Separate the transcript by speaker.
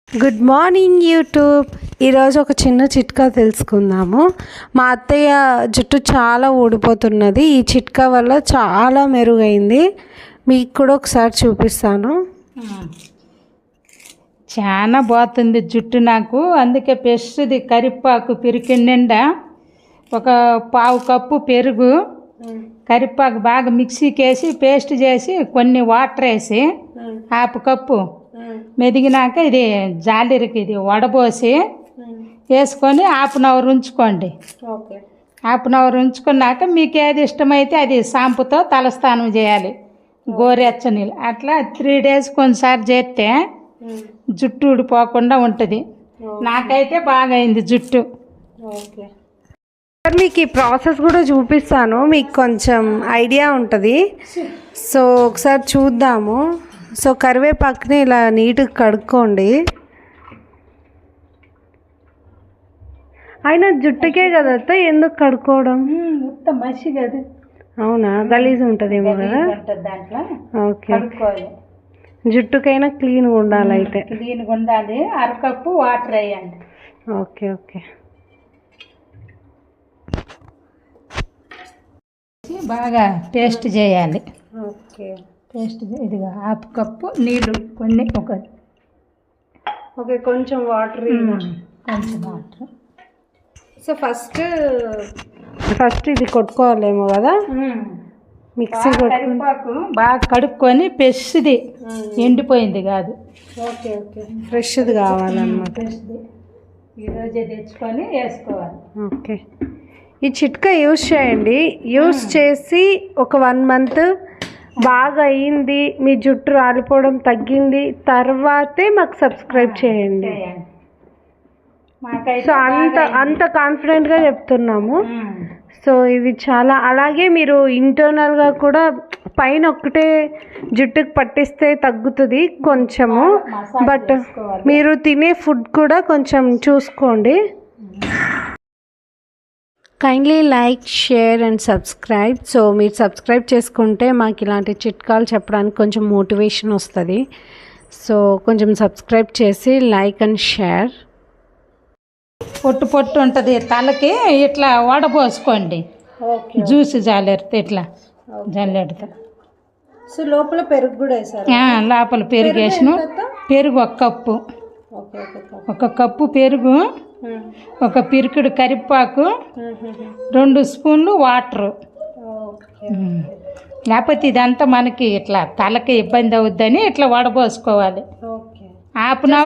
Speaker 1: Good morning YouTube. ఈరోజు ఒక చిన్న చిట్కా తెలుసుకుందాము. మా అత్తయ్య జుట్టు చాలా ఊడిపోతున్నది. ఈ చిట్కా వల్ల చాలా మెరుగైంది. మీకు కూడా ఒకసారి చూపిస్తాను.
Speaker 2: చాలా బాగుంది జుట్టు నాకు. అందుకే పెస్తుది కరివేపాకు పిరికి నిండా ఒక పావు కప్పు పెరుగు, కరివేపాకు బాగా మిక్సీకి వేసి పేస్ట్ చేసి కొన్ని వాటర్ వేసి హాఫ్ కప్పు మెదిగినాక ఇది జాలిరికి ఇది వడబోసి వేసుకొని హాఫ్ అన్ అవర్ ఉంచుకోండి. హాఫ్ అన్ అవర్ ఉంచుకున్నాక మీకు ఏది ఇష్టమైతే అది షాంపుతో తలస్నానం చేయాలి, గోరెచ్చ నీళ్ళు. అట్లా 3 days కొన్నిసారి చేస్తే జుట్టు ఊడిపోకుండా ఉంటుంది. నాకైతే బాగా అయింది జుట్టు.
Speaker 1: మీకు ఈ ప్రాసెస్ కూడా చూపిస్తాను, మీకు కొంచెం ఐడియా ఉంటుంది. సో ఒకసారి చూద్దాము. సో కరివేపాకుని ఇలా నీట్గా కడుక్కోండి. అయినా జుట్టుకే కదా ఎందుకు కడుక్కోవడం?
Speaker 2: మొత్తం మసి కదా.
Speaker 1: అవునా, గలీజ్ ఉంటుందేమో కదా.
Speaker 2: దాంట్లో
Speaker 1: ఓకే, జుట్టుకైనా క్లీన్గా ఉండాలి. అయితే
Speaker 2: క్లీన్గా ఉండాలి. అరకప్పు వాటర్ వేయండి.
Speaker 1: ఓకే ఓకే,
Speaker 2: బాగా పేస్ట్ చేయాలి.
Speaker 1: ఓకే
Speaker 2: పేస్ట్ ఇదిగా హాఫ్ కప్పు నీళ్ళు కొన్ని
Speaker 1: ఓకే కొంచెం వాటర్.
Speaker 2: కొంచెం వాటర్.
Speaker 1: సో ఫస్ట్ ఇది కొట్టుకోవాలేమో కదా, మిక్సీ
Speaker 2: కరివేపాకు బాగా కడుక్కొని పెస్ట్ది, ఎండిపోయింది కాదు.
Speaker 1: ఓకే ఓకే, ఫ్రెష్ది కావాలన్నమాట.
Speaker 2: ఫ్రెష్ది ఈరోజే తెచ్చుకొని వేసుకోవాలి.
Speaker 1: ఓకే, ఈ చిట్కా యూస్ చేయండి. యూస్ చేసి ఒక 1 month బాగా అయింది, మీ జుట్టు రాలిపోవడం తగ్గింది, తర్వాతే మాకు సబ్స్క్రైబ్ చేయండి. సో అంత కాన్ఫిడెంట్గా చెప్తున్నాము. సో ఇది చాలా, అలాగే మీరు ఇంటర్నల్గా కూడా పైన ఒక్కటే జుట్టుకు పట్టిస్తే తగ్గుతుంది కొంచెము. బట్ మీరు తినే ఫుడ్ కూడా కొంచెం చూసుకోండి. Kindly like, share and subscribe. So మీరు సబ్స్క్రైబ్ చేసుకుంటే మాకు ఇలాంటి చిట్కాలు చెప్పడానికి కొంచెం మోటివేషన్ వస్తుంది. సో కొంచెం సబ్స్క్రైబ్ చేసి లైక్ అండ్ షేర్.
Speaker 2: పొట్టు పొట్టు ఉంటుంది తలకి, ఇట్లా వడపోసుకోండి. జ్యూస్ జాలెడితే ఇట్లా జల్లెడతా.
Speaker 1: సో లోపల పెరుగు కూడా వేసారు?
Speaker 2: లోపల పెరుగు వేసిన. పెరుగు 1 కప్పు, 1 కప్పు పెరుగు, 1 పిరికిడు కరివేపాకు, 2 స్పూన్లు వాటరు. లేకపోతే ఇదంతా మనకి ఇట్లా తలకి ఇబ్బంది అవుద్దని ఇట్లా వడపోసుకోవాలి. Half an hour